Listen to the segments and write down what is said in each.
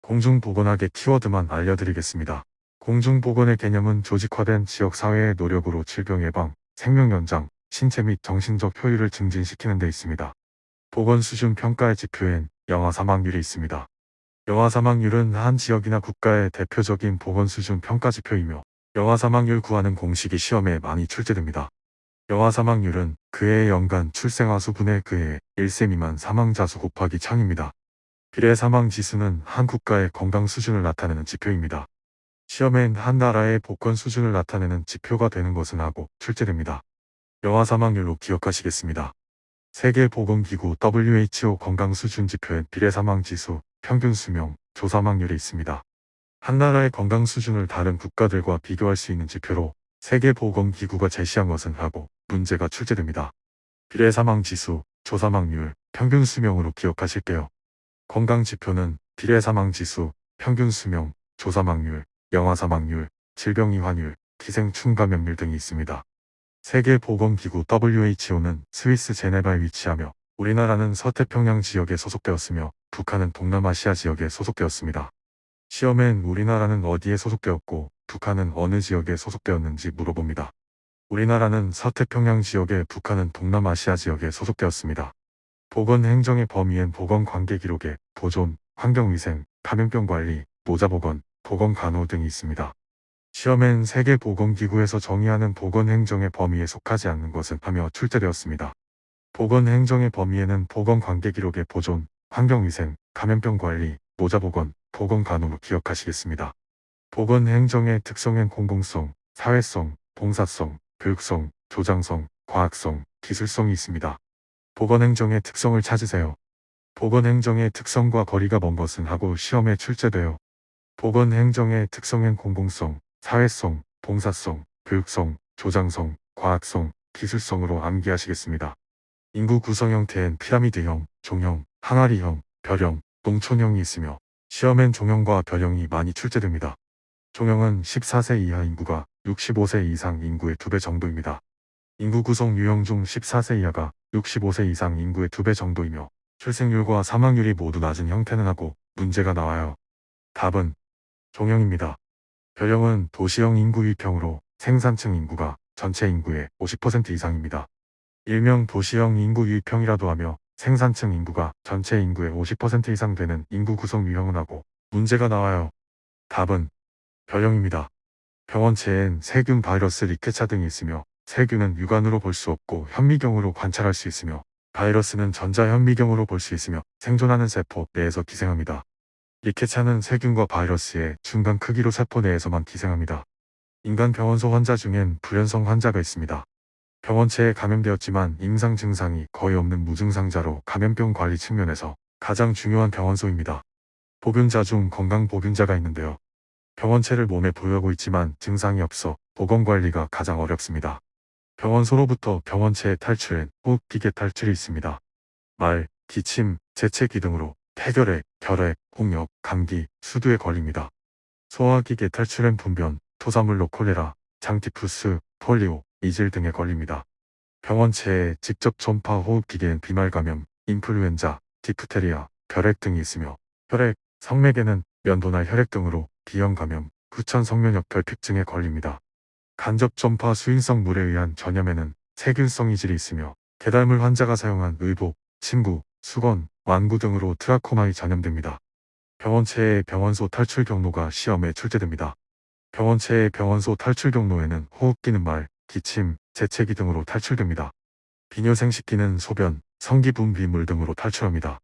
공중보건학의 키워드만 알려드리겠습니다. 공중보건의 개념은 조직화된 지역사회의 노력으로 질병 예방, 생명 연장, 신체 및 정신적 효율을 증진시키는 데 있습니다. 보건 수준 평가의 지표엔 영아 사망률이 있습니다. 영아 사망률은 한 지역이나 국가의 대표적인 보건 수준 평가 지표이며 영아 사망률 구하는 공식이 시험에 많이 출제됩니다. 영아 사망률은 그해의 연간 출생아 수분의 그해 1세 미만 사망자 수 곱하기 1000입니다. 비례 사망 지수는 한 국가의 건강 수준을 나타내는 지표입니다. 시험엔 한 나라의 보건 수준을 나타내는 지표가 되는 것은 하고 출제됩니다. 영아 사망률로 기억하시겠습니다. 세계보건기구 WHO 건강 수준 지표엔 비례 사망 지수, 평균 수명, 조사망률이 있습니다. 한 나라의 건강 수준을 다른 국가들과 비교할 수 있는 지표로 세계보건기구가 제시한 것은 하고 문제가 출제됩니다. 비례 사망 지수, 조사망률, 평균 수명으로 기억하실게요. 건강 지표는 비례 사망 지수, 평균 수명, 조사망률, 영아 사망률, 질병 이환율, 기생충 감염률 등이 있습니다. 세계보건기구 WHO는 스위스 제네바에 위치하며 우리나라는 서태평양 지역에 소속되었으며 북한은 동남아시아 지역에 소속되었습니다. 시험엔 우리나라는 어디에 소속되었고 북한은 어느 지역에 소속되었는지 물어봅니다. 우리나라는 서태평양 지역에, 북한은 동남아시아 지역에 소속되었습니다. 보건행정의 범위엔 보건관계기록에 보존, 환경위생, 감염병관리, 모자보건, 보건간호 등이 있습니다. 시험엔 세계보건기구에서 정의하는 보건행정의 범위에 속하지 않는 것은 하며 출제되었습니다. 보건행정의 범위에는 보건관계기록의 보존, 환경위생, 감염병관리, 모자보건, 보건간호로 기억하시겠습니다. 보건행정의 특성엔 공공성, 사회성, 봉사성, 교육성, 조장성, 과학성, 기술성이 있습니다. 보건행정의 특성을 찾으세요. 보건행정의 특성과 거리가 먼 것은 하고 시험에 출제돼요. 보건행정의 특성엔 공공성, 사회성, 봉사성, 교육성, 조장성, 과학성, 기술성으로 암기하시겠습니다. 인구 구성 형태엔 피라미드형, 종형, 항아리형, 별형, 농촌형이 있으며 시험엔 종형과 별형이 많이 출제됩니다. 종형은 14세 이하 인구가 65세 이상 인구의 2배 정도입니다. 인구 구성 유형 중 14세 이하가 65세 이상 인구의 2배 정도이며 출생률과 사망률이 모두 낮은 형태는 하고 문제가 나와요. 답은 종형입니다. 별형은 도시형 인구 유입형으로 생산층 인구가 전체 인구의 50% 이상입니다. 일명 도시형 인구 유입형이라도 하며 생산층 인구가 전체 인구의 50% 이상 되는 인구 구성 유형은 하고 문제가 나와요. 답은 별형입니다. 병원체엔 세균, 바이러스, 리케차 등이 있으며 세균은 육안으로 볼 수 없고 현미경으로 관찰할 수 있으며 바이러스는 전자현미경으로 볼 수 있으며 생존하는 세포 내에서 기생합니다. 리케차는 세균과 바이러스의 중간 크기로 세포 내에서만 기생합니다. 인간 병원소 환자 중엔 불연성 환자가 있습니다. 병원체에 감염되었지만 임상 증상이 거의 없는 무증상자로 감염병 관리 측면에서 가장 중요한 병원소입니다. 보균자 중 건강 보균자가 있는데요. 병원체를 몸에 보유하고 있지만 증상이 없어 보건관리가 가장 어렵습니다. 병원소로부터 병원체의 탈출엔 호흡기계 탈출이 있습니다. 말, 기침, 재채기 등으로 폐결핵, 결핵, 홍역, 감기, 수두에 걸립니다. 소화기계 탈출엔 분변, 토사물로 콜레라, 장티푸스, 폴리오, 이질 등에 걸립니다. 병원체에 직접 전파 호흡기계엔 비말감염, 인플루엔자, 디프테리아, 결핵 등이 있으며 혈액, 성맥에는 면도나 혈액 등으로 B형 감염, 후천 성면역 결핍증에 걸립니다. 간접 전파 수인성 물에 의한 전염에는 세균성 이질이 있으며 계달물 환자가 사용한 의복, 침구, 수건, 완구 등으로 트라코마에 전염됩니다. 병원체의 병원소 탈출 경로가 시험에 출제됩니다. 병원체의 병원소 탈출 경로에는 호흡기는 말, 기침, 재채기 등으로 탈출됩니다. 비뇨생식기는 소변, 성기 분비물 등으로 탈출합니다.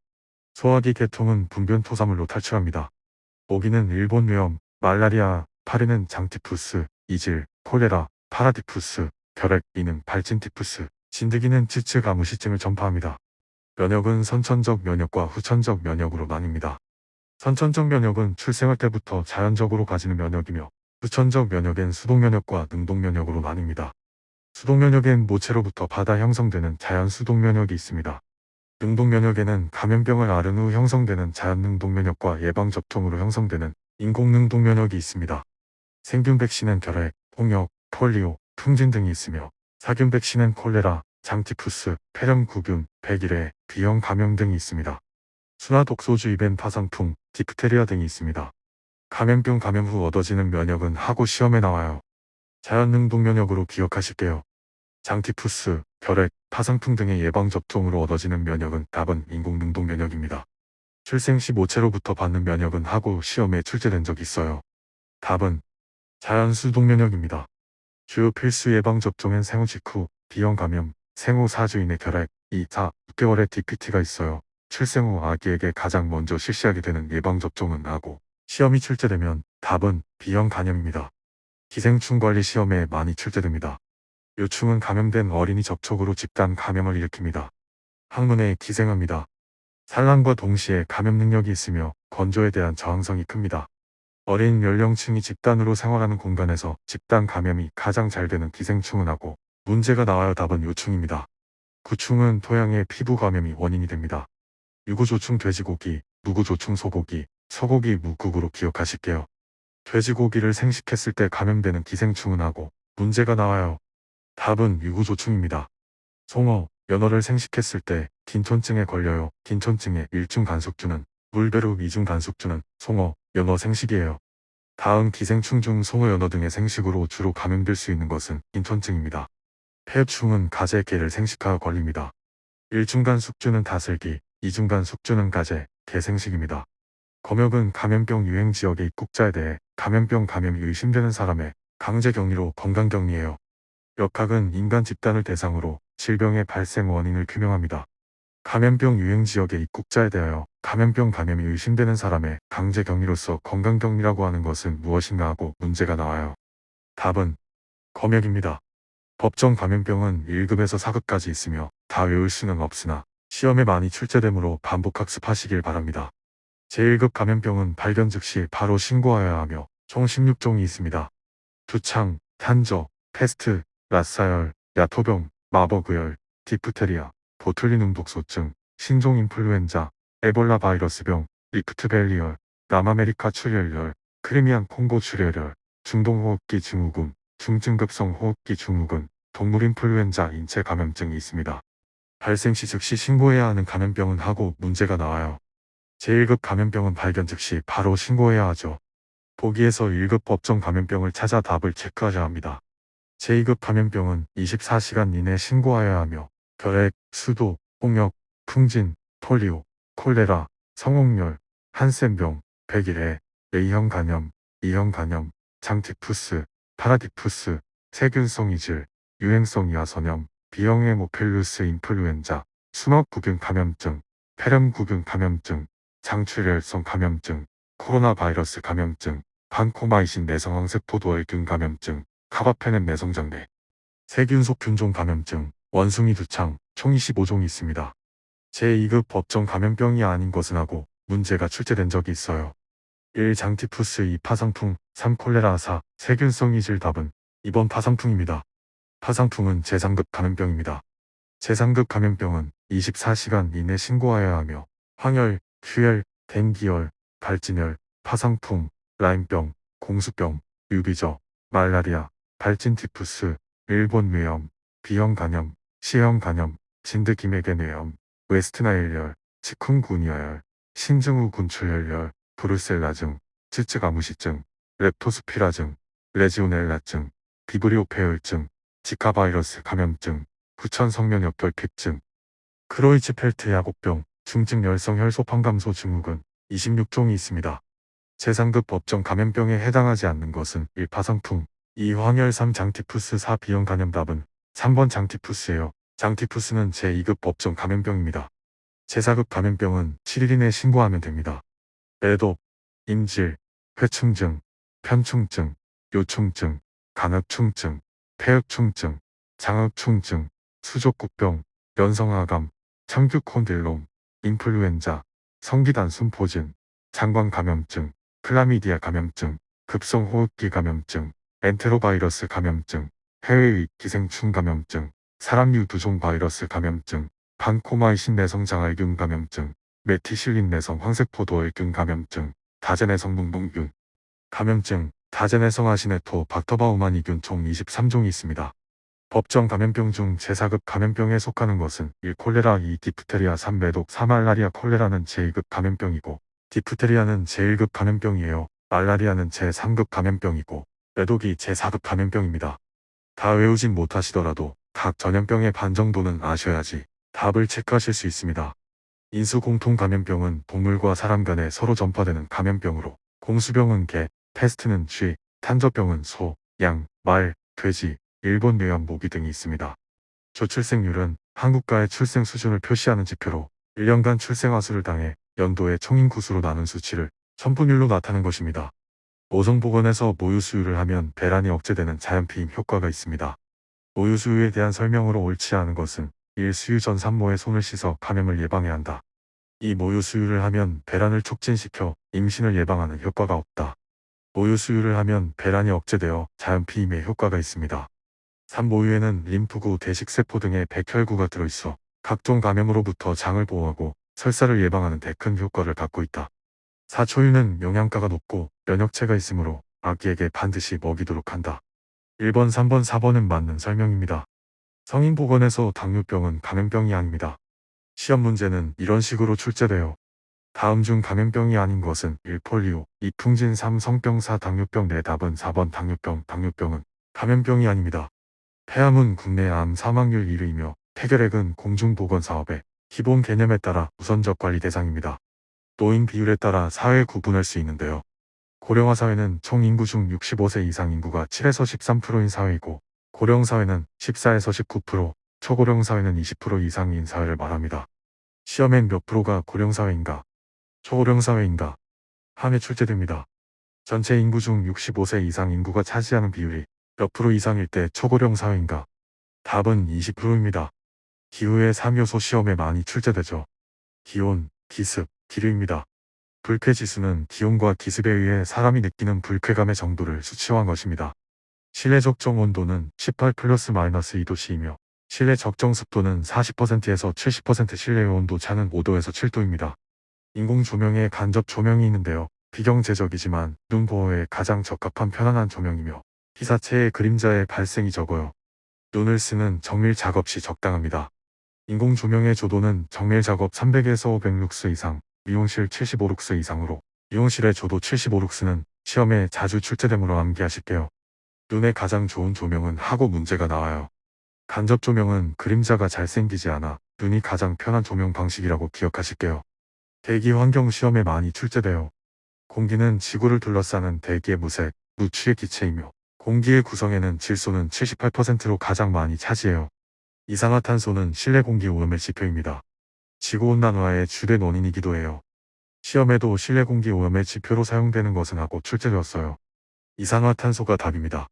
소화기 계통은 분변 토사물로 탈출합니다. 모기는 일본뇌염, 말라리아, 파리는 장티푸스, 이질, 콜레라, 파라디푸스, 결핵, 이는 발진티푸스, 진드기는 츠츠 가무시증을 전파합니다. 면역은 선천적 면역과 후천적 면역으로 나뉩니다. 선천적 면역은 출생할 때부터 자연적으로 가지는 면역이며 후천적 면역엔 수동면역과 능동면역으로 나뉩니다. 수동면역엔 모체로부터 받아 형성되는 자연 수동면역이 있습니다. 능동면역에는 감염병을 앓은 후 형성되는 자연능동면역과 예방접종으로 형성되는 인공능동면역이 있습니다. 생균 백신엔 결핵, 홍역, 폴리오, 풍진 등이 있으며 사균 백신엔 콜레라, 장티푸스, 폐렴구균, 백일해, B형 감염 등이 있습니다. 순화 독소주입엔 파상풍, 디프테리아 등이 있습니다. 감염병 감염 후 얻어지는 면역은 하고 시험에 나와요. 자연 능동 면역으로 기억하실게요. 장티푸스, 결핵, 파상풍 등의 예방접종으로 얻어지는 면역은 답은 인공 능동 면역입니다. 출생 시 모체로부터 받는 면역은 하고 시험에 출제된 적이 있어요. 답은 자연 수동 면역입니다. 주요 필수 예방접종엔 생후 직후, B형 감염, 생후 4주 이내 결핵, 2, 4, 6개월의 DPT가 있어요. 출생 후 아기에게 가장 먼저 실시하게 되는 예방접종은 하고 시험이 출제되면 답은 B형 간염입니다. 기생충 관리 시험에 많이 출제됩니다. 요충은 감염된 어린이 접촉으로 집단 감염을 일으킵니다. 항문에 기생합니다. 산란과 동시에 감염 능력이 있으며 건조에 대한 저항성이 큽니다. 어린 연령층이 집단으로 생활하는 공간에서 집단 감염이 가장 잘 되는 기생충은 하고 문제가 나와요. 답은 요충입니다. 구충은 토양의 피부 감염이 원인이 됩니다. 유구조충 돼지고기, 무구조충 소고기, 소고기 무국으로 기억하실게요. 돼지고기를 생식했을 때 감염되는 기생충은 하고 문제가 나와요. 답은 유구조충입니다. 송어, 연어를 생식했을 때 딘촌증에 걸려요. 딘촌증의 1중 간속주는 물배로 2중 간속주는 송어, 연어 생식이에요. 다음 기생충 중 송어, 연어 등의 생식으로 주로 감염될 수 있는 것은 딘촌증입니다. 폐흡충은 가재, 개를 생식하여 걸립니다. 1중 간속주는 다슬기, 2중 간속주는 가재, 개 생식입니다. 검역은 감염병 유행 지역의 입국자에 대해 감염병 감염이 의심되는 사람의 강제 격리로 건강 격리해요. 역학은 인간 집단을 대상으로 질병의 발생 원인을 규명합니다. 감염병 유행 지역의 입국자에 대하여 감염병 감염이 의심되는 사람의 강제 격리로서 건강 격리라고 하는 것은 무엇인가 하고 문제가 나와요. 답은 검역입니다. 법정 감염병은 1급에서 4급까지 있으며 다 외울 수는 없으나 시험에 많이 출제되므로 반복 학습하시길 바랍니다. 제1급 감염병은 발견 즉시 바로 신고하여야 하며 총 16종이 있습니다. 두창, 탄저, 패스트, 라사열, 야토병, 마버그열, 디프테리아, 보툴리눔 독소증, 신종 인플루엔자, 에볼라 바이러스병, 리프트밸리열, 남아메리카 출혈열, 크리미안 콩고 출혈열, 중동호흡기 증후군, 중증급성 호흡기 증후군, 동물 인플루엔자 인체 감염증이 있습니다. 발생 시 즉시 신고해야 하는 감염병은 하고 문제가 나와요. 제1급 감염병은 발견 즉시 바로 신고해야 하죠. 보기에서 1급 법정 감염병을 찾아 답을 체크하셔야 합니다. 제2급 감염병은 24시간 이내 신고하여야 하며 결핵, 수도, 홍역, 풍진, 폴리오, 콜레라, 성홍열, 한센병, 백일해, A형 간염, E형 간염, 장티푸스, 파라디푸스, 세균성 이질, 유행성 이하선염, B형 헤모필루스 인플루엔자, 수막구균 감염증, 폐렴구균 감염증, 장출혈성 감염증, 코로나 바이러스 감염증, 반코마이신 내성황세포도알균 감염증, 카바페넨 내성장애, 세균속 균종 감염증, 원숭이 두창, 총 25종이 있습니다. 제2급 법정 감염병이 아닌 것은 하고 문제가 출제된 적이 있어요. 1. 장티푸스, 2. 파상풍, 3. 콜레라, 4. 세균성 이질. 답은 2번 파상풍입니다. 파상풍은 제3급 감염병입니다. 제3급 감염병은 24시간 이내 신고하여야 하며 황열, 휴열, 댕기열, 발진열, 파상풍, 라임병, 공수병, 유비저, 말라리아, 발진티푸스, 일본 뇌염, B형 간염, C형 간염, 진드기맥의 뇌염, 웨스트나일열, 치쿵구니아열, 신증후 군출혈열, 브루셀라증, 츠츠가무시증, 렙토스피라증, 레지오넬라증, 비브리오 폐혈증, 지카바이러스 감염증, 후천성면역결핍증, 크로이츠펠트 야곡병, 중증 열성 혈소판감소 증후군 26종이 있습니다. 제3급 법정 감염병에 해당하지 않는 것은 1. 파상풍, 2. 황열, 3. 장티푸스, 4. B형 간염. 답은 3번 장티푸스예요. 장티푸스는 제2급 법정 감염병입니다. 제4급 감염병은 7일 이내 신고하면 됩니다. 애독, 임질, 회충증, 편충증, 요충증, 간흡충증, 폐흡충증, 장흡충증, 수족구병, 연성아감, 청규콘딜롬, 인플루엔자, 성기단순포진, 장관감염증, 클라미디아 감염증, 급성호흡기 감염증, 엔테로바이러스 감염증, 해외의 기생충 감염증, 사람류 두종 바이러스 감염증, 반코마이신 내성장알균 감염증, 메티실린 내성 황색포도알균 감염증, 다제내성 뭉뭉균 감염증, 다제내성 아시네토 박터바우마니균 총 23종이 있습니다. 법정 감염병 중 제4급 감염병에 속하는 것은 1. 콜레라, 2. 디프테리아, 3. 매독, 4. 말라리아. 콜레라는 제2급 감염병이고 디프테리아는 제1급 감염병이에요. 말라리아는 제3급 감염병이고 매독이 제4급 감염병입니다. 다 외우진 못하시더라도 각 전염병의 반 정도는 아셔야지 답을 체크하실 수 있습니다. 인수공통감염병은 동물과 사람 간에 서로 전파되는 감염병으로 공수병은 개, 패스트는 쥐, 탄저병은 소, 양, 말, 돼지, 일본 뇌염, 모기 등이 있습니다. 저출생률은 한국가의 출생 수준을 표시하는 지표로 1년간 출생아 수를 당해 연도의 총인구수로 나눈 수치를 천분율로 나타낸 것입니다. 모성보건에서 모유수유를 하면 배란이 억제되는 자연피임 효과가 있습니다. 모유수유에 대한 설명으로 옳지 않은 것은 1. 수유 전 산모의 손을 씻어 감염을 예방해야 한다. 2. 모유수유를 하면 배란을 촉진시켜 임신을 예방하는 효과가 없다. 모유수유를 하면 배란이 억제되어 자연피임에 효과가 있습니다. 3. 모유에는 림프구, 대식세포 등의 백혈구가 들어있어 각종 감염으로부터 장을 보호하고 설사를 예방하는 데 큰 효과를 갖고 있다. 4. 초유는 영양가가 높고 면역체가 있으므로 아기에게 반드시 먹이도록 한다. 1번, 3번, 4번은 맞는 설명입니다. 성인보건에서 당뇨병은 감염병이 아닙니다. 시험 문제는 이런 식으로 출제돼요. 다음 중 감염병이 아닌 것은 1. 폴리오, 2. 풍진, 3. 성병, 4. 당뇨병. 내 답은 4번 당뇨병. 당뇨병은 감염병이 아닙니다. 폐암은 국내 암 사망률 1위이며 폐결핵은 공중보건사업의 기본 개념에 따라 우선적 관리 대상입니다. 노인 비율에 따라 사회 구분할 수 있는데요. 고령화 사회는 총 인구 중 65세 이상 인구가 7에서 13%인 사회이고 고령 사회는 14에서 19%, 초고령 사회는 20% 이상인 사회를 말합니다. 시험엔 몇 프로가 고령 사회인가, 초고령 사회인가 함에 출제됩니다. 전체 인구 중 65세 이상 인구가 차지하는 비율이 몇 프로 이상일 때 초고령 사회인가? 답은 20%입니다. 기후의 3요소 시험에 많이 출제되죠. 기온, 기습, 기류입니다. 불쾌지수는 기온과 기습에 의해 사람이 느끼는 불쾌감의 정도를 수치화한 것입니다. 실내 적정 온도는 18 플러스 마이너스 2도씨이며 실내 적정 습도는 40%에서 70%, 실내 온도 차는 5도에서 7도입니다. 인공 조명에 간접 조명이 있는데요. 비경제적이지만 눈 보호에 가장 적합한 편안한 조명이며 피사체의 그림자의 발생이 적어요. 눈을 쓰는 정밀 작업 시 적당합니다. 인공 조명의 조도는 정밀 작업 300에서 500룩스 이상, 미용실 75룩스 이상으로 미용실의 조도 75룩스는 시험에 자주 출제되므로 암기하실게요. 눈에 가장 좋은 조명은 하고 문제가 나와요. 간접 조명은 그림자가 잘생기지 않아 눈이 가장 편한 조명 방식이라고 기억하실게요. 대기 환경 시험에 많이 출제돼요. 공기는 지구를 둘러싸는 대기의 무색, 무취의 기체이며 공기의 구성에는 질소는 78%로 가장 많이 차지해요. 이산화탄소는 실내 공기 오염의 지표입니다. 지구온난화의 주된 원인이기도 해요. 시험에도 실내 공기 오염의 지표로 사용되는 것은 하고 출제되었어요. 이산화탄소가 답입니다.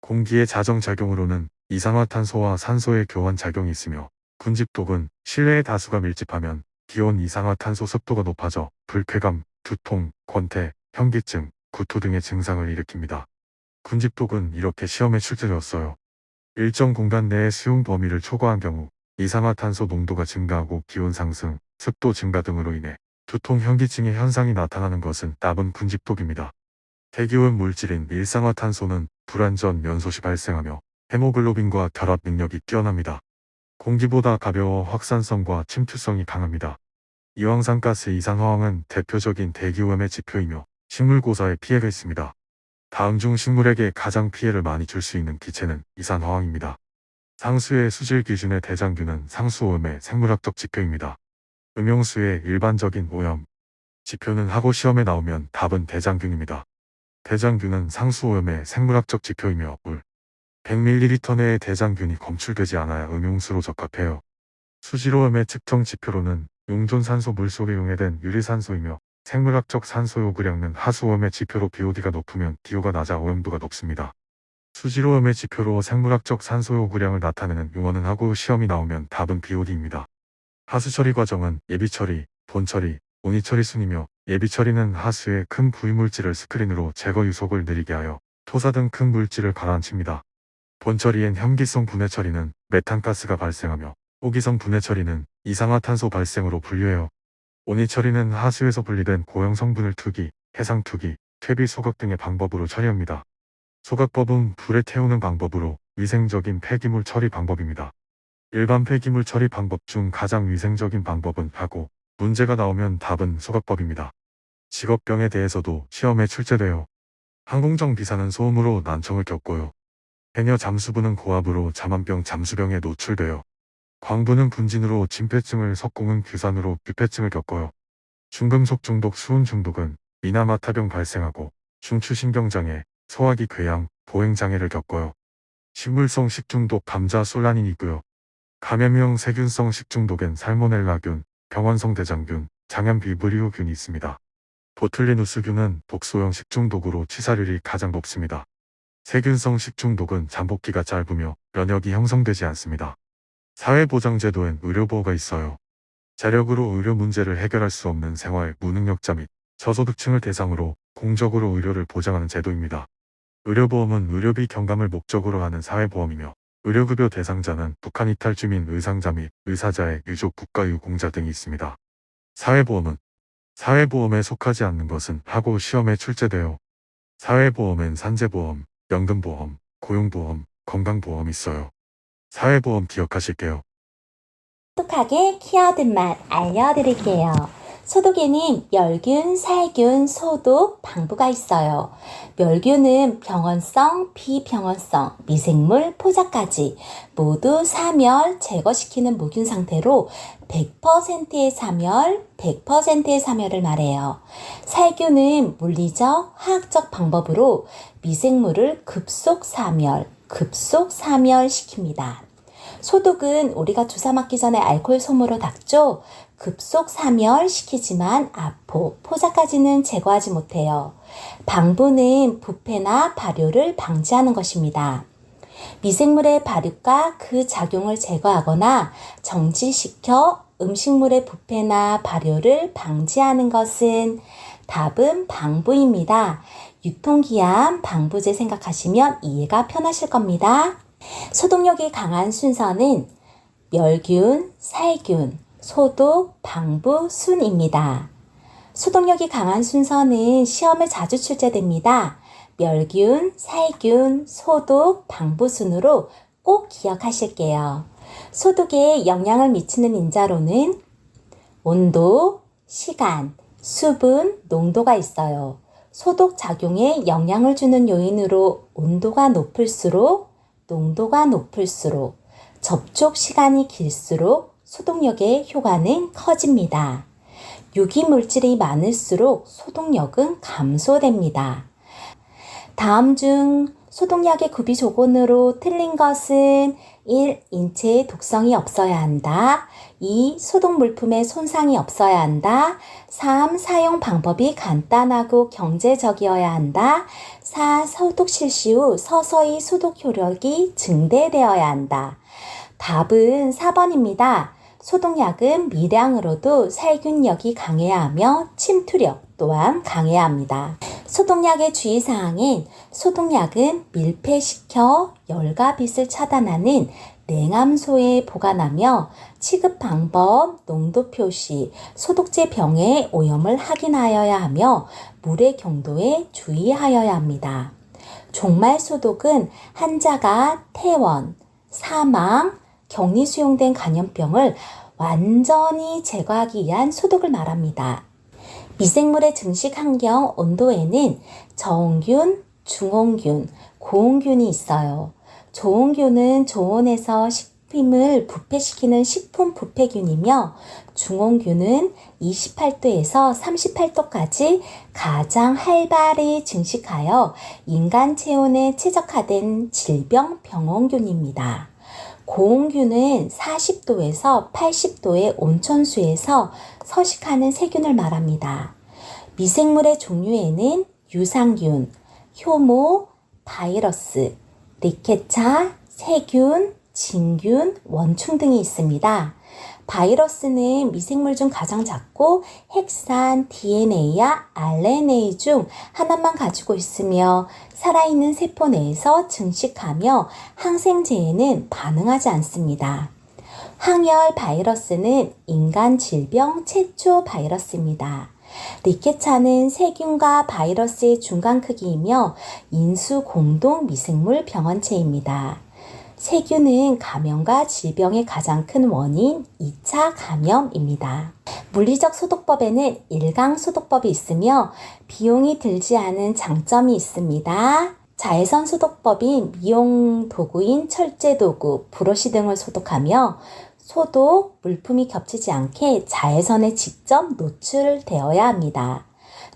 공기의 자정작용으로는 이산화탄소와 산소의 교환작용이 있으며 군집독은 실내의 다수가 밀집하면 기온, 이산화탄소 습도가 높아져 불쾌감, 두통, 권태, 현기증, 구토 등의 증상을 일으킵니다. 군집독은 이렇게 시험에 출제되었어요. 일정 공간 내의 수용 범위를 초과한 경우 이산화탄소 농도가 증가하고 기온 상승, 습도 증가 등으로 인해 두통, 현기증의 현상이 나타나는 것은 답은 군집독입니다. 대기오염 물질인 일산화탄소는 불완전 연소시 발생하며 헤모글로빈과 결합 능력이 뛰어납니다. 공기보다 가벼워 확산성과 침투성이 강합니다. 이황산가스 이산화황은 대표적인 대기오염의 지표이며 식물 고사에 피해가 있습니다. 다음 중 식물에게 가장 피해를 많이 줄 수 있는 기체는 이산화황입니다. 상수의 수질 기준의 대장균은 상수오염의 생물학적 지표입니다. 음용수의 일반적인 오염 지표는 하고 시험에 나오면 답은 대장균입니다. 대장균은 상수오염의 생물학적 지표이며 물 100ml 내의 대장균이 검출되지 않아야 음용수로 적합해요. 수질오염의 측정 지표로는 용존산소 물속에 용해된 유리산소이며 생물학적 산소 요구량은 하수오염의 지표로 BOD가 높으면 DO가 낮아 오염도가 높습니다. 수질오염의 지표로 생물학적 산소 요구량을 나타내는 용어는 하고 시험이 나오면 답은 BOD입니다. 하수처리 과정은 예비처리, 본처리, 온이처리 순이며 예비처리는 하수의 큰 부유물질을 스크린으로 제거 유속을 느리게 하여 토사 등 큰 물질을 가라앉힙니다. 본처리엔 혐기성 분해 처리는 메탄가스가 발생하며 호기성 분해 처리는 이산화탄소 발생으로 분류해요. 온이처리는 하수에서 분리된 고형 성분을 투기, 해상 투기, 퇴비 소각 등의 방법으로 처리합니다. 소각법은 불에 태우는 방법으로 위생적인 폐기물 처리 방법입니다. 일반 폐기물 처리 방법 중 가장 위생적인 방법은 하고, 문제가 나오면 답은 소각법입니다. 직업병에 대해서도 시험에 출제돼요. 항공정 비사는 소음으로 난청을 겪고요. 해녀 잠수부는 고압으로 잠안병 잠수병에 노출돼요. 광부는 분진으로 진폐증을, 석공은 규산으로 규폐증을 겪어요. 중금속 중독, 수은 중독은 이나마타병 발생하고 중추신경장애, 소화기 궤양, 보행장애를 겪어요. 식물성 식중독, 감자 솔라닌이 있고요. 감염형 세균성 식중독엔 살모넬라균, 병원성 대장균, 장염비브리오균이 있습니다. 보툴리누스균은 독소형 식중독으로 치사율이 가장 높습니다. 세균성 식중독은 잠복기가 짧으며 면역이 형성되지 않습니다. 사회보장제도엔 의료보호가 있어요. 자력으로 의료 문제를 해결할 수 없는 생활 무능력자 및 저소득층을 대상으로 공적으로 의료를 보장하는 제도입니다. 의료보험은 의료비 경감을 목적으로 하는 사회보험이며, 의료급여 대상자는 북한 이탈 주민, 의상자 및 의사자의 유족, 국가유공자 등이 있습니다. 사회보험에 속하지 않는 것은 하고 시험에 출제돼요. 사회보험엔 산재보험, 연금보험, 고용보험, 건강보험이 있어요. 사회보험 기억하실게요. 똑똑하게 키워든 맛 알려드릴게요. 소독에는 멸균, 살균, 소독, 방부가 있어요. 멸균은 병원성, 비병원성, 미생물, 포자까지 모두 사멸, 제거시키는 무균 상태로 100%의 사멸, 100%의 사멸을 말해요. 살균은 물리적, 화학적 방법으로 미생물을 급속 사멸, 급속 사멸시킵니다. 소독은 우리가 주사 맞기 전에 알코올 솜으로 닦죠. 급속 사멸시키지만 아포, 포자까지는 제거하지 못해요. 방부는 부패나 발효를 방지하는 것입니다. 미생물의 발육과 그 작용을 제거하거나 정지시켜 음식물의 부패나 발효를 방지하는 것은 답은 방부입니다. 유통기한 방부제 생각하시면 이해가 편하실 겁니다. 소독력이 강한 순서는 멸균, 살균, 소독, 방부, 순입니다. 소독력이 강한 순서는 시험에 자주 출제됩니다. 멸균, 살균, 소독, 방부 순으로 꼭 기억하실게요. 소독에 영향을 미치는 인자로는 온도, 시간, 수분, 농도가 있어요. 소독 작용에 영향을 주는 요인으로 온도가 높을수록, 농도가 높을수록, 접촉 시간이 길수록 소독력의 효과는 커집니다. 유기물질이 많을수록 소독력은 감소됩니다. 다음 중 소독약의 구비 조건으로 틀린 것은 1. 인체에 독성이 없어야 한다. 2. 소독 물품에 손상이 없어야 한다. 3. 사용 방법이 간단하고 경제적이어야 한다. 4. 소독 실시 후 서서히 소독 효력이 증대되어야 한다. 답은 4번입니다. 소독약은 미량으로도 살균력이 강해야 하며 침투력 또한 강해야 합니다. 소독약의 주의사항은 소독약은 밀폐시켜 열과 빛을 차단하는 냉암소에 보관하며 취급 방법, 농도 표시, 소독제 병의 오염을 확인하여야 하며 물의 경도에 주의하여야 합니다. 종말 소독은 환자가 퇴원, 사망, 격리 수용된 감염병을 완전히 제거하기 위한 소독을 말합니다. 미생물의 증식 환경 온도에는 저온균, 중온균, 고온균이 있어요. 저온균은 저온에서 식품을 부패시키는 식품 부패균이며 중온균은 28도에서 38도까지 가장 활발히 증식하여 인간 체온에 최적화된 질병 병원균입니다. 고온균은 40도에서 80도의 온천수에서 서식하는 세균을 말합니다. 미생물의 종류에는 유산균, 효모, 바이러스, 리케차, 세균, 진균, 원충 등이 있습니다. 바이러스는 미생물 중 가장 작고 핵산 DNA와 RNA 중 하나만 가지고 있으며 살아있는 세포 내에서 증식하며 항생제에는 반응하지 않습니다. 항열 바이러스는 인간 질병 최초 바이러스입니다. 리케차는 세균과 바이러스의 중간 크기이며 인수 공동 미생물 병원체입니다. 세균은 감염과 질병의 가장 큰 원인 2차 감염입니다. 물리적 소독법에는 일강 소독법이 있으며 비용이 들지 않은 장점이 있습니다. 자외선 소독법인 미용 도구인 철제 도구, 브러쉬 등을 소독하며 소독, 물품이 겹치지 않게 자외선에 직접 노출되어야 합니다.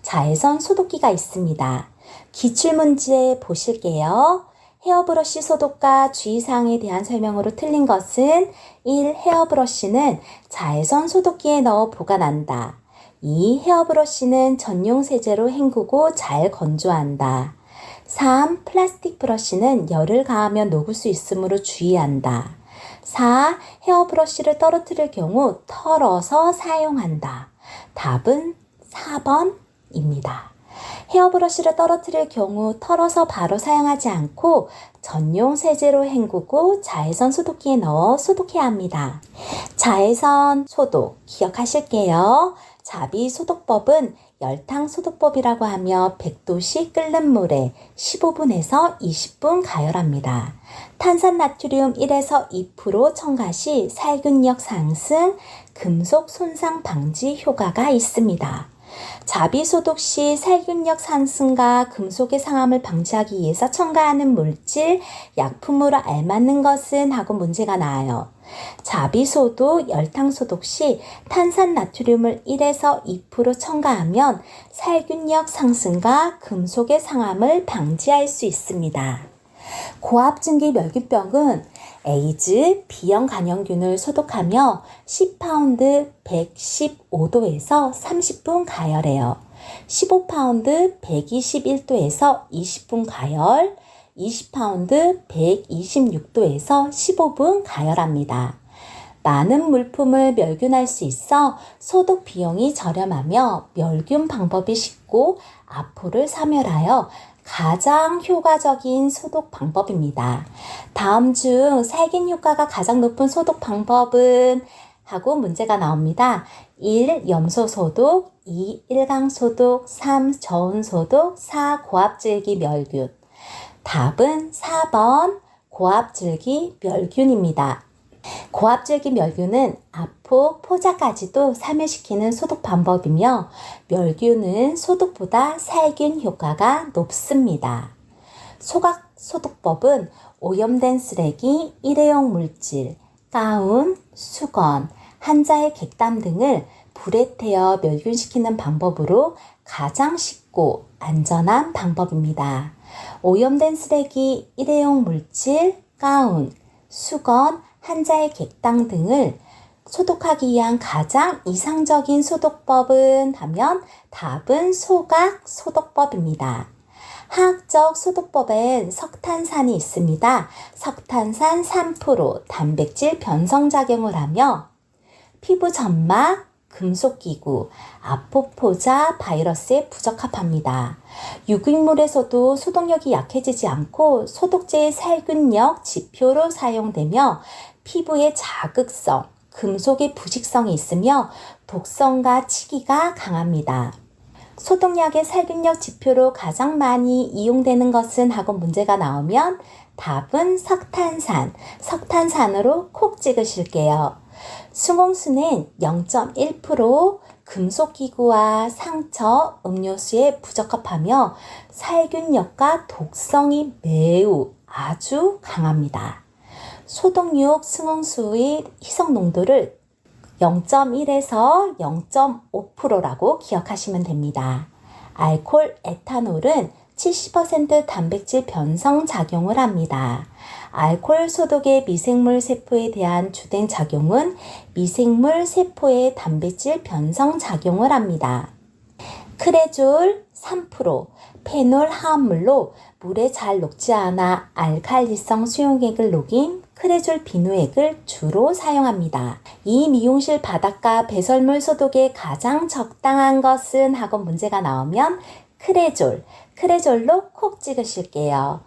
자외선 소독기가 있습니다. 기출문제 보실게요. 헤어브러쉬 소독과 주의사항에 대한 설명으로 틀린 것은 1. 헤어브러쉬는 자외선 소독기에 넣어 보관한다. 2. 헤어브러쉬는 전용 세제로 헹구고 잘 건조한다. 3. 플라스틱 브러쉬는 열을 가하면 녹을 수 있으므로 주의한다. 4. 헤어브러쉬를 떨어뜨릴 경우 털어서 사용한다. 답은 4번입니다. 헤어브러쉬를 떨어뜨릴 경우 털어서 바로 사용하지 않고 전용 세제로 헹구고 자외선 소독기에 넣어 소독해야 합니다. 자외선 소독 기억하실게요. 자비 소독법은 열탕 소독법이라고 하며 100도씨 끓는 물에 15분에서 20분 가열합니다. 탄산나트륨 1에서 2% 첨가 시 살균력 상승, 금속 손상 방지 효과가 있습니다. 자비 소독 시 살균력 상승과 금속의 상함을 방지하기 위해서 첨가하는 물질, 약품으로 알맞는 것은 하고 문제가 나와요. 자비 소독, 열탕 소독 시 탄산나트륨을 1에서 2% 첨가하면 살균력 상승과 금속의 상함을 방지할 수 있습니다. 고압증기 멸균병은 에이즈, B형 간염균을 소독하며 10파운드 115도에서 30분 가열해요. 15파운드 121도에서 20분 가열, 20파운드 126도에서 15분 가열합니다. 많은 물품을 멸균할 수 있어 소독 비용이 저렴하며 멸균 방법이 쉽고 아포를 사멸하여 가장 효과적인 소독 방법입니다. 다음 중 살균 효과가 가장 높은 소독 방법은? 하고 문제가 나옵니다. 1. 염소 소독, 2. 일강 소독, 3. 저온 소독, 4. 고압질기 멸균. 답은 4번 고압질기 멸균입니다. 고압질기 멸균은 아포, 포자까지도 사멸시키는 소독 방법이며 멸균은 소독보다 살균 효과가 높습니다. 소각 소독법은 오염된 쓰레기, 일회용 물질, 가운, 수건, 환자의 객담 등을 불에 태워 멸균시키는 방법으로 가장 쉽고 안전한 방법입니다. 오염된 쓰레기, 일회용 물질, 가운, 수건, 환자의 객당 등을 소독하기 위한 가장 이상적인 소독법은? 하면 답은 소각 소독법입니다. 화학적 소독법엔 석탄산이 있습니다. 석탄산 3% 단백질 변성작용을 하며 피부 점막, 금속기구, 아포포자 바이러스에 부적합합니다. 유기물에서도 소독력이 약해지지 않고 소독제의 살균력 지표로 사용되며 피부의 자극성, 금속의 부식성이 있으며 독성과 치기가 강합니다. 소독약의 살균력 지표로 가장 많이 이용되는 것은? 하고 문제가 나오면 답은 석탄산, 석탄산으로 콕 찍으실게요. 숭홍수는 0.1% 금속기구와 상처, 음료수에 부적합하며 살균력과 독성이 매우 아주 강합니다. 소독육 숭홍수의 희석 농도를 0.1에서 0.5%라고 기억하시면 됩니다. 알코올, 에탄올은 70% 단백질 변성 작용을 합니다. 알코올 소독의 미생물 세포에 대한 주된 작용은 미생물 세포의 단백질 변성 작용을 합니다. 크레졸 3%, 페놀 화합물로 물에 잘 녹지 않아 알칼리성 수용액을 녹인 크레졸 비누액을 주로 사용합니다. 이 미용실 바닥과 배설물 소독에 가장 적당한 것은? 하고 문제가 나오면 크레졸, 크레졸로 콕 찍으실게요.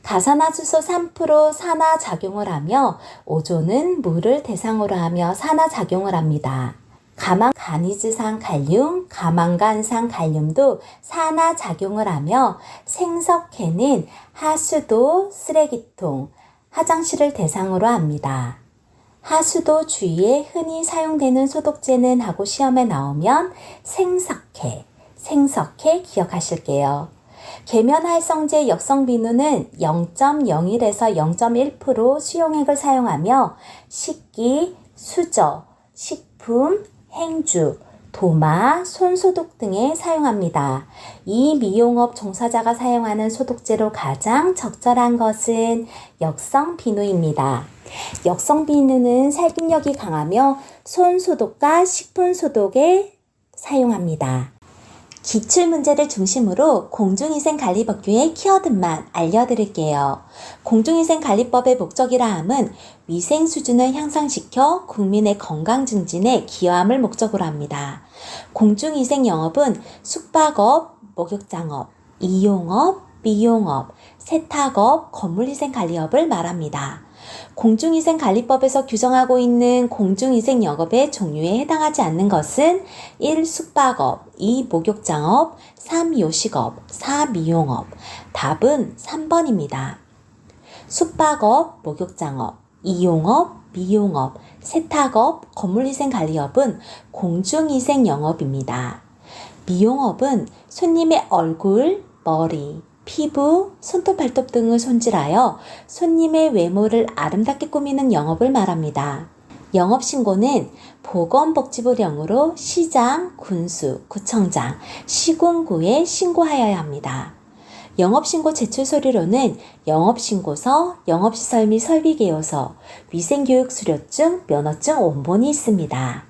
가산화수소 3% 산화작용을 하며 오존은 물을 대상으로 하며 산화작용을 합니다. 가망가니즈산 칼륨, 가망간산 칼륨도 산화작용을 하며 생석회는 하수도, 쓰레기통, 화장실을 대상으로 합니다. 하수도 주위에 흔히 사용되는 소독제는 하고 시험에 나오면 생석회 기억하실게요. 계면활성제 역성비누는 0.01에서 0.1% 수용액을 사용하며 식기, 수저, 식품, 행주, 도마, 손소독 등에 사용합니다. 이 미용업 종사자가 사용하는 소독제로 가장 적절한 것은 역성비누입니다. 역성비누는 살균력이 강하며 손소독과 식품소독에 사용합니다. 기출문제를 중심으로 공중위생관리법규의 키워드만 알려드릴게요. 공중위생관리법의 목적이라 함은 위생 수준을 향상시켜 국민의 건강 증진에 기여함을 목적으로 합니다. 공중위생 영업은 숙박업, 목욕장업, 이용업, 미용업, 세탁업, 건물위생관리업을 말합니다. 공중위생관리법에서 규정하고 있는 공중위생 영업의 종류에 해당하지 않는 것은 1. 숙박업, 2. 목욕장업, 3. 요식업, 4. 미용업. 답은 3번입니다. 숙박업, 목욕장업, 이용업, 미용업, 세탁업, 건물위생관리업은 공중위생 영업입니다. 미용업은 손님의 얼굴, 머리, 피부, 손톱, 발톱 등을 손질하여 손님의 외모를 아름답게 꾸미는 영업을 말합니다. 영업신고는 보건복지부령으로 시장, 군수, 구청장, 시군구에 신고하여야 합니다. 영업신고 제출 서류로는 영업신고서, 영업시설 및 설비개요서, 위생교육 수료증, 면허증 원본이 있습니다.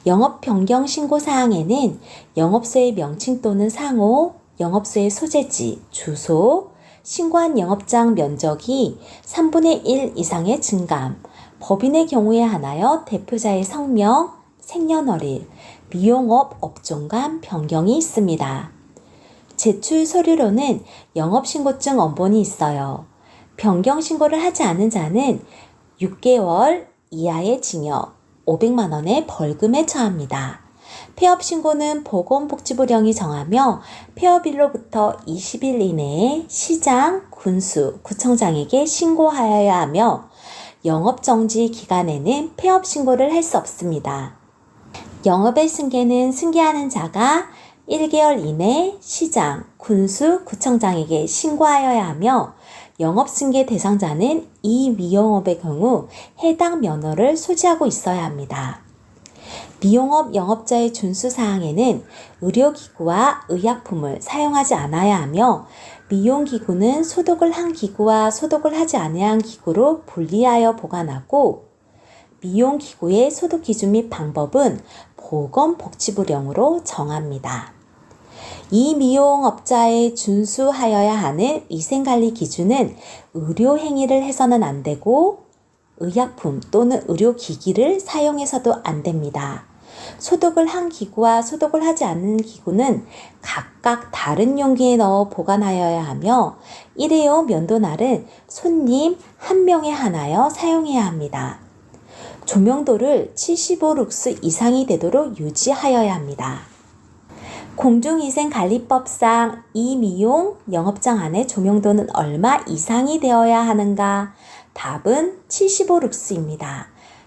영업변경 신고사항에는 영업소의 명칭 또는 상호, 영업소의 소재지, 주소, 신고한 영업장 면적이 3분의 1 이상의 증감, 법인의 경우에 한하여 대표자의 성명, 생년월일, 미용업 업종간 변경이 있습니다. 제출 서류로는 영업신고증 원본이 있어요. 변경 신고를 하지 않은 자는 6개월 이하의 징역, 500만 원의 벌금에 처합니다. 폐업신고는 보건복지부령이 정하며 폐업일로부터 20일 이내에 시장, 군수, 구청장에게 신고하여야 하며 영업정지 기간에는 폐업신고를 할 수 없습니다. 영업의 승계는 승계하는 자가 1개월 이내 시장, 군수, 구청장에게 신고하여야 하며 영업승계 대상자는 이 미용업의 경우 해당 면허를 소지하고 있어야 합니다. 미용업 영업자의 준수사항에는 의료기구와 의약품을 사용하지 않아야 하며 미용기구는 소독을 한 기구와 소독을 하지 아니한 기구로 분리하여 보관하고 미용기구의 소독 기준 및 방법은 보건복지부령으로 정합니다. 이 미용업자의 준수하여야 하는 위생관리 기준은 의료행위를 해서는 안 되고 의약품 또는 의료기기를 사용해서도 안 됩니다. 소독을 한 기구와 소독을 하지 않는 기구는 각각 다른 용기에 넣어 보관하여야 하며 일회용 면도날은 손님 1명에 한하여 사용해야 합니다. 조명도를 75룩스 이상이 되도록 유지하여야 합니다. 공중위생관리법상 이 미용 영업장 안에 조명도는 얼마 이상이 되어야 하는가? 답은 75룩스입니다.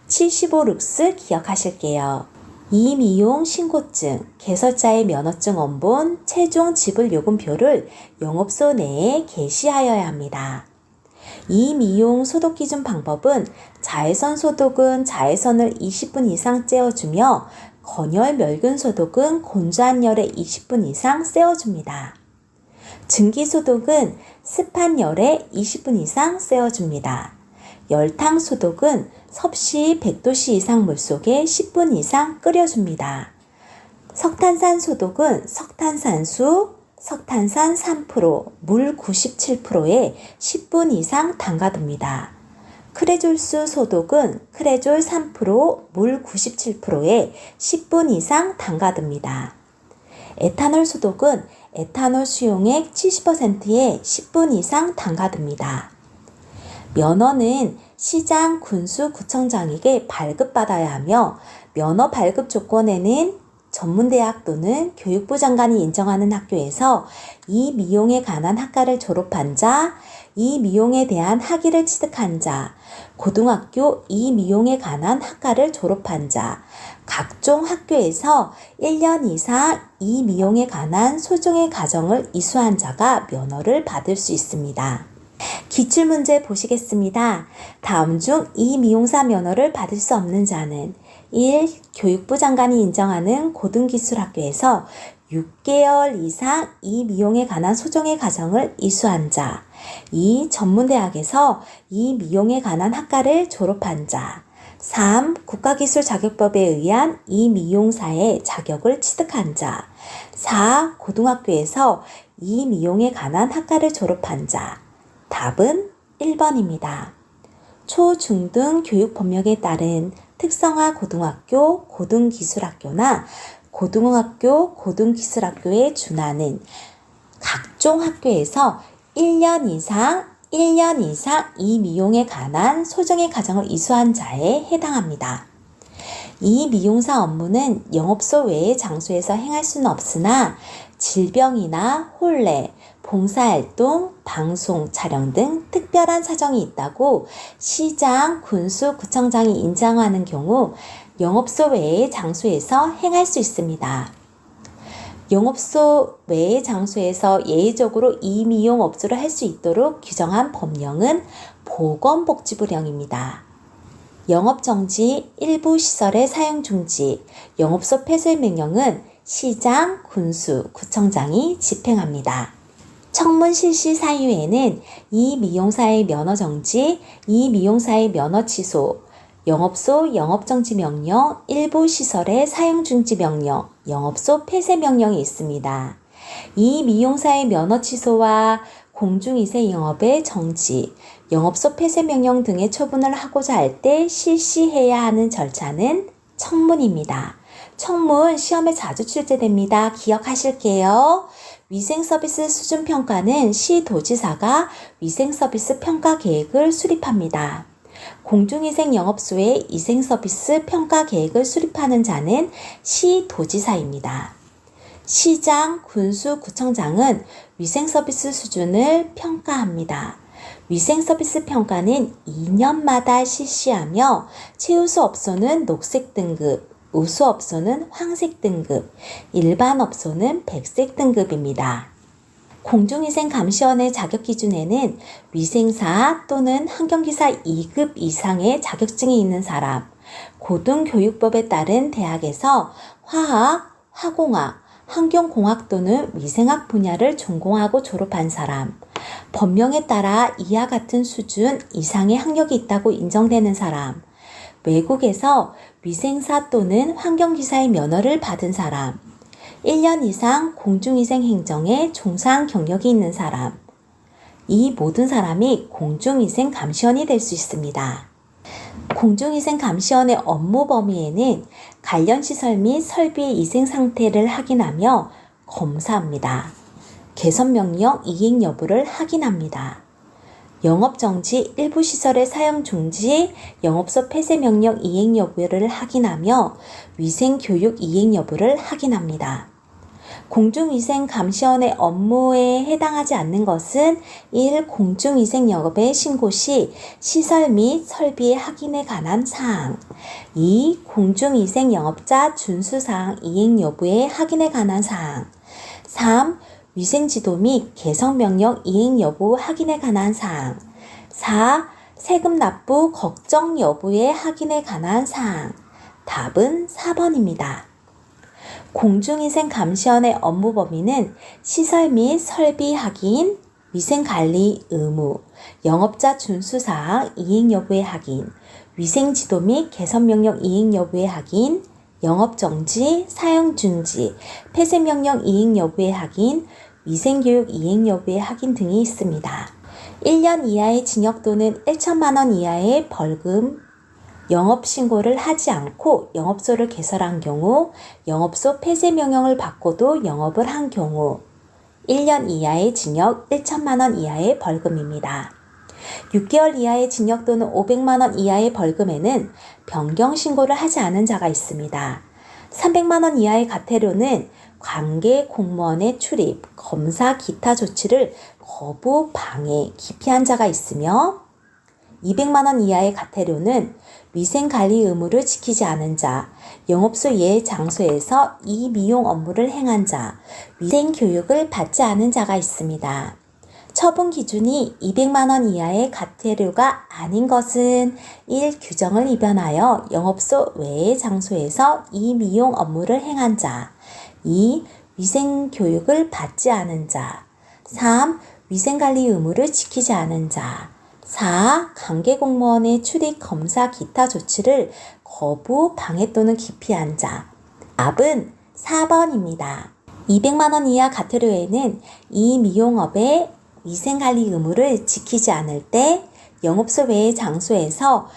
75룩스 기억하실게요. 이 미용 신고증, 개설자의 면허증 원본, 최종 지불 요금표를 영업소 내에 게시하여야 합니다. 이 미용 소독 기준 방법은 자외선 소독은 자외선을 20분 이상 쬐어주며 건열 멸균 소독은 건조한 열에 20분 이상 쐬어줍니다. 증기 소독은 습한 열에 20분 이상 쐬어줍니다. 열탕 소독은 섭씨 100도씨 이상 물속에 10분 이상 끓여줍니다. 석탄산 소독은 석탄산수, 석탄산 3%, 물 97%에 10분 이상 담가둡니다. 크레졸수 소독은 크레졸 3%, 물 97%에 10분 이상 담가둡니다. 에탄올 소독은 에탄올 수용액 70%에 10분 이상 담가둡니다. 면허는 시장, 군수, 구청장에게 발급받아야 하며 면허 발급 조건에는 전문대학 또는 교육부 장관이 인정하는 학교에서 이 미용에 관한 학과를 졸업한 자, 이 미용에 대한 학위를 취득한 자, 고등학교 이 미용에 관한 학과를 졸업한 자, 각종 학교에서 1년 이상 이 미용에 관한 소정의 과정을 이수한 자가 면허를 받을 수 있습니다. 기출문제 보시겠습니다. 다음 중 이 미용사 면허를 받을 수 없는 자는 1. 교육부 장관이 인정하는 고등기술학교에서 6개월 이상 이 미용에 관한 소정의 과정을 이수한 자, 2. 전문대학에서 이 미용에 관한 학과를 졸업한 자, 3. 국가기술자격법에 의한 이 미용사의 자격을 취득한 자, 4. 고등학교에서 이 미용에 관한 학과를 졸업한 자. 답은 1번입니다. 초, 중 등 교육 법령에 따른 특성화 고등학교, 고등기술학교나 고등학교, 고등기술학교에 준하는 각종 학교에서 1년 이상 이 미용에 관한 소정의 과정을 이수한 자에 해당합니다. 이 미용사 업무는 영업소 외의 장소에서 행할 수는 없으나 질병이나 혼례, 봉사활동, 방송, 촬영 등 특별한 사정이 있다고 시장, 군수, 구청장이 인정하는 경우 영업소 외의 장소에서 행할 수 있습니다. 영업소 외의 장소에서 예외적으로 이 미용 업소를 할 수 있도록 규정한 법령은 보건복지부령입니다. 영업정지, 일부 시설의 사용중지, 영업소 폐쇄명령은 시장, 군수, 구청장이 집행합니다. 청문 실시 사유에는 이 미용사의 면허 정지, 이 미용사의 면허 취소, 영업소 영업정지 명령, 일부 시설의 사용중지 명령, 영업소 폐쇄 명령이 있습니다. 이 미용사의 면허 취소와 공중위생 영업의 정지, 영업소 폐쇄 명령 등의 처분을 하고자 할 때 실시해야 하는 절차는 청문입니다. 청문 시험에 자주 출제됩니다. 기억하실게요. 위생서비스 수준평가는 시도지사가 위생서비스 평가 계획을 수립합니다. 공중위생 영업소의 위생서비스 평가 계획을 수립하는 자는 시도지사입니다. 시장, 군수, 구청장은 위생서비스 수준을 평가합니다. 위생서비스 평가는 2년마다 실시하며 최우수 업소는 녹색 등급, 우수 업소는 황색 등급, 일반 업소는 백색 등급입니다. 공중위생 감시원의 자격 기준에는 위생사 또는 환경기사 2급 이상의 자격증이 있는 사람, 고등교육법에 따른 대학에서 화학, 화공학, 환경공학 또는 위생학 분야를 전공하고 졸업한 사람, 법령에 따라 이와 같은 수준 이상의 학력이 있다고 인정되는 사람, 외국에서 위생사 또는 환경기사의 면허를 받은 사람, 1년 이상 공중위생 행정에 종사한 경력이 있는 사람, 이 모든 사람이 공중위생 감시원이 될 수 있습니다. 공중위생 감시원의 업무 범위에는 관련 시설 및 설비의 위생 상태를 확인하며 검사합니다. 개선명령 이행 여부를 확인합니다. 영업정지, 일부 시설의 사용 중지, 영업소 폐쇄명령 이행 여부를 확인하며 위생교육 이행 여부를 확인합니다. 공중위생 감시원의 업무에 해당하지 않는 것은 1. 공중위생 영업의 신고 시 시설 및 설비의 확인에 관한 사항, 2. 공중위생 영업자 준수사항 이행 여부의 확인에 관한 사항, 3. 위생지도 및 개선명령 이행 여부 확인에 관한 사항, 4. 세금 납부 걱정 여부의 확인에 관한 사항. 답은 4번입니다. 공중위생 감시원의 업무 범위는 시설 및 설비 확인, 위생관리 의무, 영업자 준수사항 이행 여부의 확인, 위생지도 및 개선명령 이행 여부의 확인, 영업정지, 사용중지, 폐쇄명령 이행 여부의 확인, 위생교육 이행 여부의 확인 등이 있습니다. 1년 이하의 징역 또는 1천만 원 이하의 벌금, 영업신고를 하지 않고 영업소를 개설한 경우, 영업소 폐쇄 명령을 받고도 영업을 한 경우 1년 이하의 징역 1천만 원 이하의 벌금입니다. 6개월 이하의 징역 또는 500만 원 이하의 벌금에는 변경 신고를 하지 않은 자가 있습니다. 300만 원 이하의 과태료는 관계 공무원의 출입, 검사, 기타 조치를 거부, 방해, 기피한 자가 있으며 200만 원 이하의 과태료는 위생관리 의무를 지키지 않은 자, 영업소 예외 장소에서 이 미용 업무를 행한 자, 위생교육을 받지 않은 자가 있습니다. 처분 기준이 200만 원 이하의 과태료가 아닌 것은 1. 규정을 위반하여 영업소 외의 장소에서 이 미용 업무를 행한 자, 2. 위생교육을 받지 않은 자, 3. 위생관리 의무를 지키지 않은 자, 4. 관계공무원의 출입, 검사, 기타 조치를 거부, 방해 또는 기피한 자. 답은 4번입니다. 200만 원 이하 과태료에는 이 미용업의 위생관리 의무를 지키지 않을 때 영업소 외의 장소에서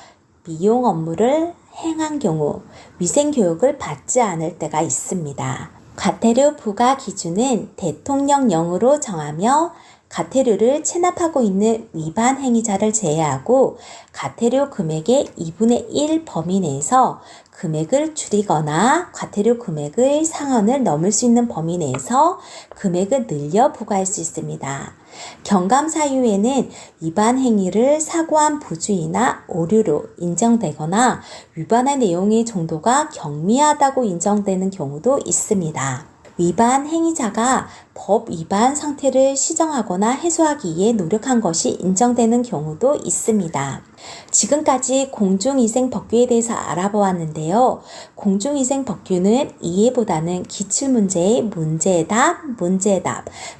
미용 업무를 행한 경우 위생교육을 받지 않을 때가 있습니다. 과태료 부과 기준은 대통령령으로 정하며 과태료를 체납하고 있는 위반 행위자를 제외하고 과태료 금액의 2분의 1 범위 내에서 금액을 줄이거나 과태료 금액의 상한을 넘을 수 있는 범위 내에서 금액을 늘려 부과할 수 있습니다. 경감 사유에는 위반 행위를 사고한 부주의나 오류로 인정되거나 위반의 내용의 정도가 경미하다고 인정되는 경우도 있습니다. 위반 행위자가 법 위반 상태를 시정하거나 해소하기 위해 노력한 것이 인정되는 경우도 있습니다. 지금까지 공중위생법규에 대해서 알아보았는데요. 공중위생법규는 이해보다는 기출문제의 문제답,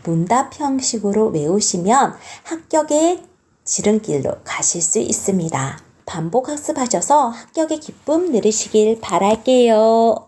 문답 형식으로 외우시면 합격의 지름길로 가실 수 있습니다. 반복 학습하셔서 합격의 기쁨 누리시길 바랄게요.